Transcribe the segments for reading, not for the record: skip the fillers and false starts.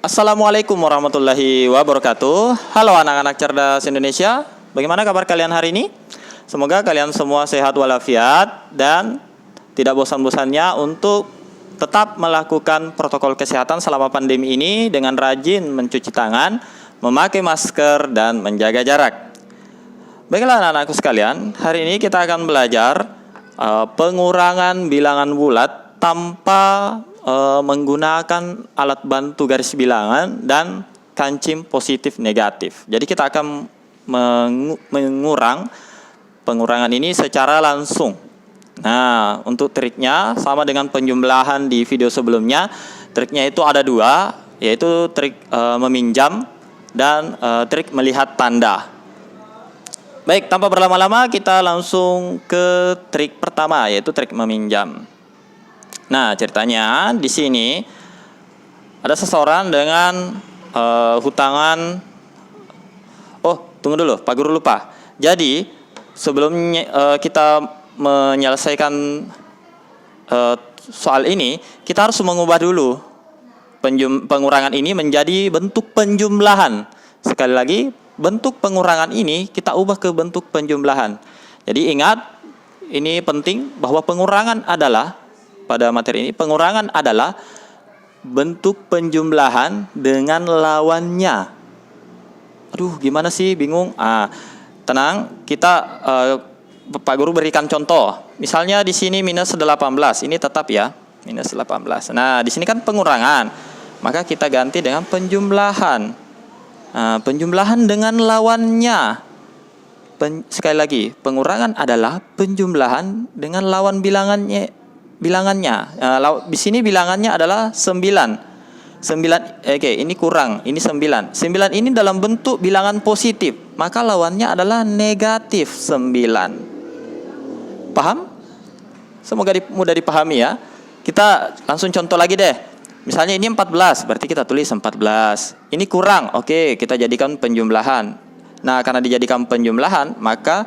Assalamualaikum warahmatullahi wabarakatuh. Halo anak-anak cerdas Indonesia. Bagaimana kabar kalian hari ini? Semoga kalian semua sehat walafiat dan tidak bosan-bosannya untuk tetap melakukan protokol kesehatan selama pandemi ini dengan rajin mencuci tangan, memakai masker, dan menjaga jarak. Baiklah anak-anakku sekalian, hari ini kita akan belajar pengurangan bilangan bulat tanpa menggunakan alat bantu garis bilangan dan kancing positif negatif. Jadi kita akan pengurangan ini secara langsung. Nah, untuk triknya sama dengan penjumlahan di video sebelumnya. Triknya itu ada dua, yaitu trik meminjam dan trik melihat tanda. Baik, tanpa berlama-lama kita langsung ke trik pertama, yaitu trik meminjam. Nah, ceritanya di sini ada seseorang dengan hutangan. Oh, tunggu dulu, Pak Guru lupa. Jadi, sebelum kita menyelesaikan soal ini, kita harus mengubah dulu pengurangan ini menjadi bentuk penjumlahan. Sekali lagi, bentuk pengurangan ini kita ubah ke bentuk penjumlahan. Jadi ingat, ini penting bahwa pengurangan adalah pada materi ini, pengurangan adalah bentuk penjumlahan dengan lawannya. Aduh, gimana sih? Bingung? Tenang, kita Pak Guru berikan contoh. Misalnya di sini minus 18, ini tetap ya, minus 18. Nah, di sini kan pengurangan, maka kita ganti dengan penjumlahan. Penjumlahan dengan lawannya. Sekali lagi, pengurangan adalah penjumlahan dengan lawan bilangannya. Di sini bilangannya adalah 9. Oke, ini kurang, ini 9. 9 ini dalam bentuk bilangan positif, maka lawannya adalah negatif 9. Paham? Semoga mudah dipahami ya. Kita langsung contoh lagi deh. Misalnya ini 14, berarti kita tulis 14. Ini kurang, oke, kita jadikan penjumlahan. Nah, karena dijadikan penjumlahan, maka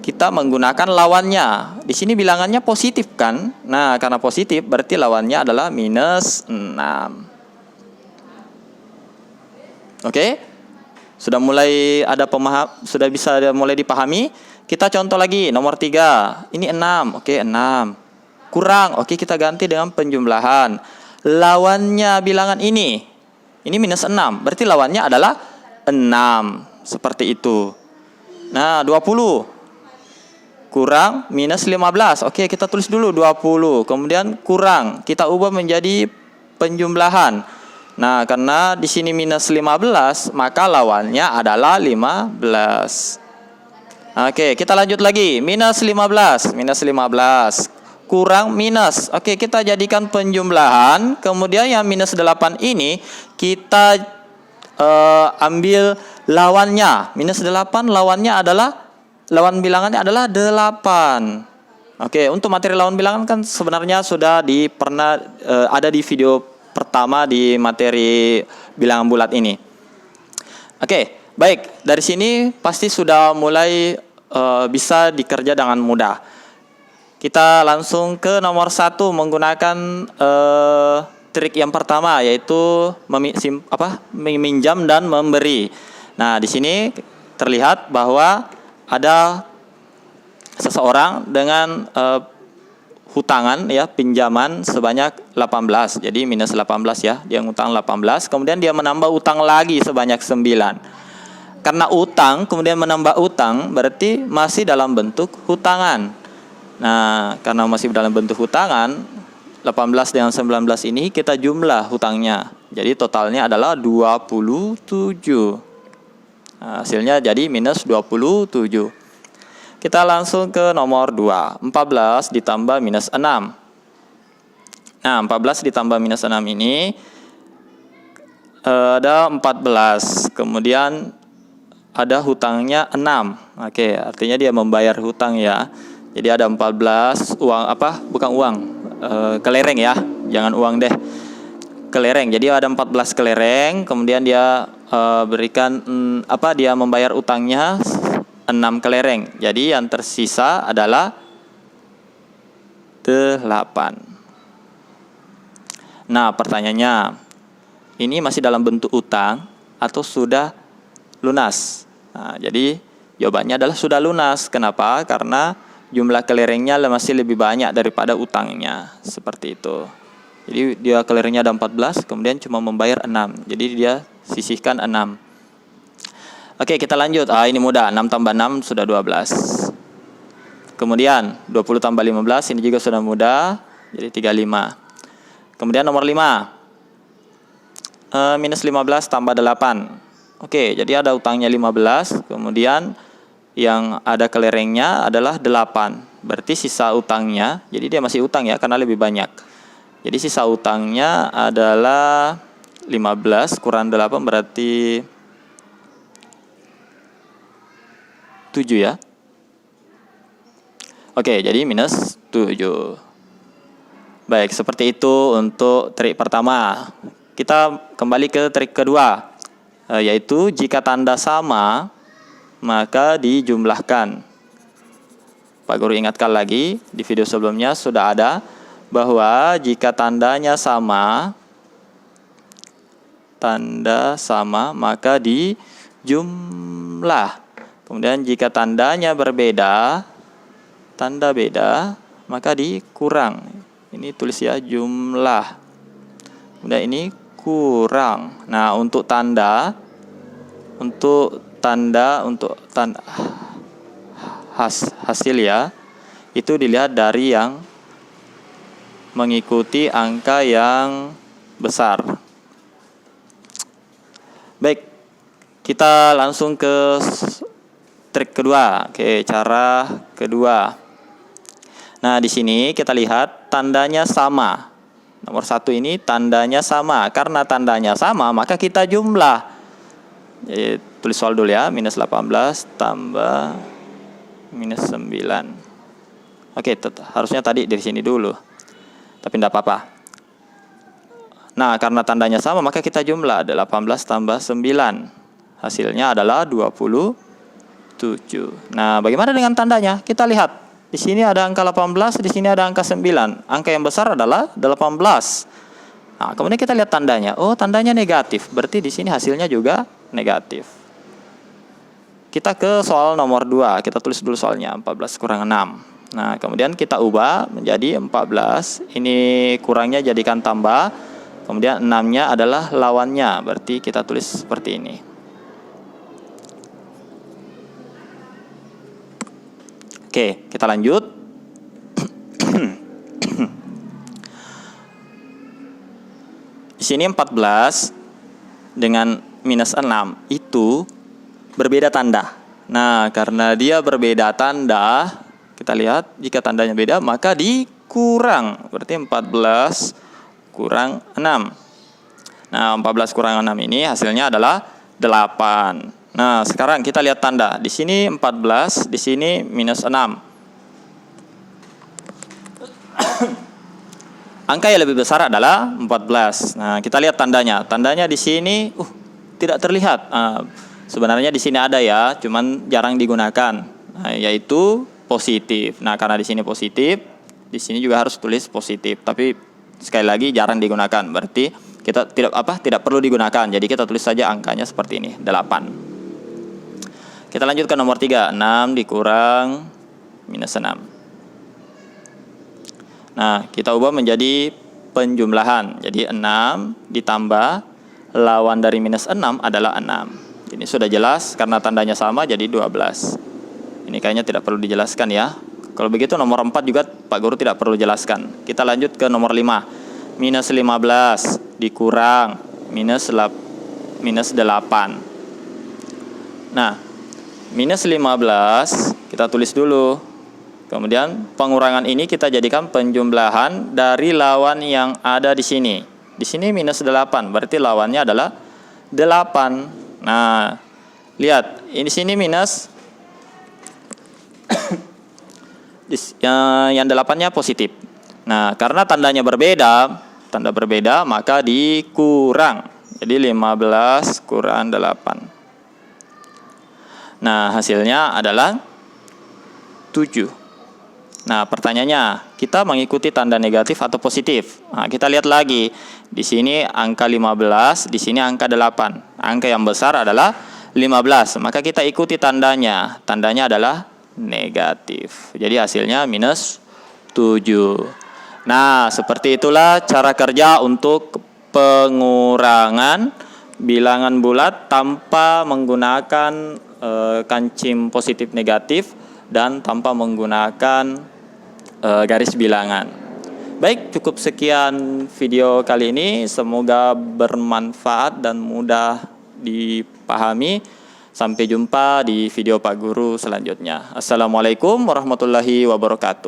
kita menggunakan lawannya. Di sini bilangannya positif kan? Nah, karena positif berarti lawannya adalah minus 6. Oke? Sudah mulai sudah bisa mulai dipahami? Kita contoh lagi, nomor 3. Ini 6. Oke, 6. Kurang. Oke, kita ganti dengan penjumlahan. Lawannya bilangan ini minus 6. Berarti lawannya adalah 6. Seperti itu. Nah, 20. Kurang minus 15. Oke, kita tulis dulu 20. Kemudian kurang, kita ubah menjadi penjumlahan. Nah, karena di sini minus 15, maka lawannya adalah 15. Oke, kita lanjut lagi. Minus 15. Minus 15. Kurang minus. Oke, kita jadikan penjumlahan. Kemudian yang minus 8 ini kita ambil lawannya. Minus 8 lawan bilangannya adalah 8. Oke, untuk materi lawan bilangan kan sebenarnya sudah ada di video pertama di materi bilangan bulat ini. Oke, baik. Dari sini pasti sudah mulai bisa dikerja dengan mudah. Kita langsung ke nomor 1 menggunakan trik yang pertama, yaitu meminjam dan memberi. Nah, di sini terlihat bahwa ada seseorang dengan hutangan ya, pinjaman sebanyak 18. Jadi minus 18 ya, dia ngutang 18, kemudian dia menambah utang lagi sebanyak 9. Karena utang kemudian menambah utang berarti masih dalam bentuk hutangan. Nah, karena masih dalam bentuk hutangan, 18 dengan 19 ini kita jumlah hutangnya. Jadi totalnya adalah 27. Hasilnya jadi minus 27. Kita langsung ke nomor 2. 14 ditambah minus 6. Nah, 14 ditambah minus 6 ini ada 14. Kemudian ada hutangnya 6. Oke, artinya dia membayar hutang ya. Jadi ada 14 uang bukan uang, kelereng ya. Jangan uang deh. Kelereng. Jadi ada 14 kelereng, kemudian dia berikan dia membayar utangnya 6 kelereng. Jadi yang tersisa adalah 8. Nah, pertanyaannya, ini masih dalam bentuk utang atau sudah lunas. Nah, jadi jawabannya adalah sudah lunas. Kenapa? Karena jumlah kelerengnya masih lebih banyak daripada utangnya. Seperti itu. Jadi dia kelerengnya ada 14, kemudian cuma membayar 6. Jadi dia sisihkan 6. Oke, kita lanjut. Ini mudah. 6 tambah 6 sudah 12. Kemudian 20 tambah 15 ini juga sudah mudah. Jadi 35. Kemudian nomor 5. Minus 15 tambah 8. Oke, jadi ada utangnya 15. Kemudian yang ada kelerengnya adalah 8. Berarti sisa utangnya, jadi dia masih utang ya karena lebih banyak. Jadi sisa utangnya adalah 15 kurang 8 berarti 7 ya. Oke, jadi minus 7. Baik, seperti itu untuk trik pertama. Kita kembali ke trik kedua, yaitu jika tanda sama, maka dijumlahkan. Pak Guru ingatkan lagi, di video sebelumnya sudah ada, bahwa jika tanda sama, maka dijumlah. Kemudian jika tandanya berbeda, tanda beda, maka dikurang. Ini tulis ya, jumlah. Kemudian ini kurang. Nah, untuk tanda hasil ya, itu dilihat dari yang mengikuti angka yang besar. Baik, kita langsung ke trik kedua. Oke, cara kedua. Nah, di sini kita lihat tandanya sama. Nomor 1 ini tandanya sama. Karena tandanya sama, maka kita jumlah. Jadi, tulis soal dulu ya. Minus 18 tambah minus 9. Oke, harusnya tadi dari sini dulu. Tapi tidak apa-apa. Nah, karena tandanya sama, maka kita jumlah. 18 tambah 9. Hasilnya adalah 27. Nah, bagaimana dengan tandanya? Kita lihat. Di sini ada angka 18, di sini ada angka 9. Angka yang besar adalah 18. Nah, kemudian kita lihat tandanya. Oh, tandanya negatif. Berarti di sini hasilnya juga negatif. Kita ke soal nomor 2. Kita tulis dulu soalnya. 14 kurang 6. Nah, kemudian kita ubah menjadi 14. Ini kurangnya jadikan tambah. Kemudian 6-nya adalah lawannya. Berarti kita tulis seperti ini. Oke, kita lanjut. Di sini 14 dengan minus 6 itu berbeda tanda. Nah, karena dia berbeda tanda, kita lihat jika tandanya beda maka dikurang. Berarti 14 kurang 6. Nah, 14 kurang 6 ini hasilnya adalah 8. Nah, sekarang kita lihat tanda. Di sini 14, di sini minus 6. Angka yang lebih besar adalah 14. Nah, kita lihat tandanya. Tandanya di sini tidak terlihat. Sebenarnya di sini ada ya, cuman jarang digunakan. Nah, yaitu positif. Nah, karena di sini positif, di sini juga harus tulis positif. Tapi sekali lagi jarang digunakan. Berarti kita tidak perlu digunakan. Jadi kita tulis saja angkanya seperti ini, 8. Kita lanjut ke nomor 3. 6 dikurang minus 6. Nah, kita ubah menjadi penjumlahan. Jadi 6 ditambah lawan dari minus 6 adalah 6. Ini sudah jelas karena tandanya sama jadi 12. Ini kayaknya tidak perlu dijelaskan ya. Kalau begitu nomor 4 juga Pak Guru tidak perlu jelaskan. Kita lanjut ke nomor 5. Minus 15 dikurang minus 8. Nah, minus 15 kita tulis dulu. Kemudian pengurangan ini kita jadikan penjumlahan dari lawan yang ada di sini. Di sini minus 8, berarti lawannya adalah 8. Nah, lihat, ini sini minus yang 8-nya positif. Nah, karena tanda berbeda, maka dikurang. Jadi 15 kurang 8. Nah, hasilnya adalah 7. Nah, pertanyaannya, kita mengikuti tanda negatif atau positif? Nah, kita lihat lagi. Di sini angka 15, di sini angka 8. Angka yang besar adalah 15. Maka kita ikuti tandanya. Tandanya adalah negatif. Jadi hasilnya minus 7. Nah, seperti itulah cara kerja untuk pengurangan bilangan bulat tanpa menggunakan kancing positif negatif dan tanpa menggunakan garis bilangan. Baik, cukup sekian video kali ini. Semoga bermanfaat dan mudah dipahami. Sampai jumpa di video Pak Guru selanjutnya. Assalamualaikum warahmatullahi wabarakatuh.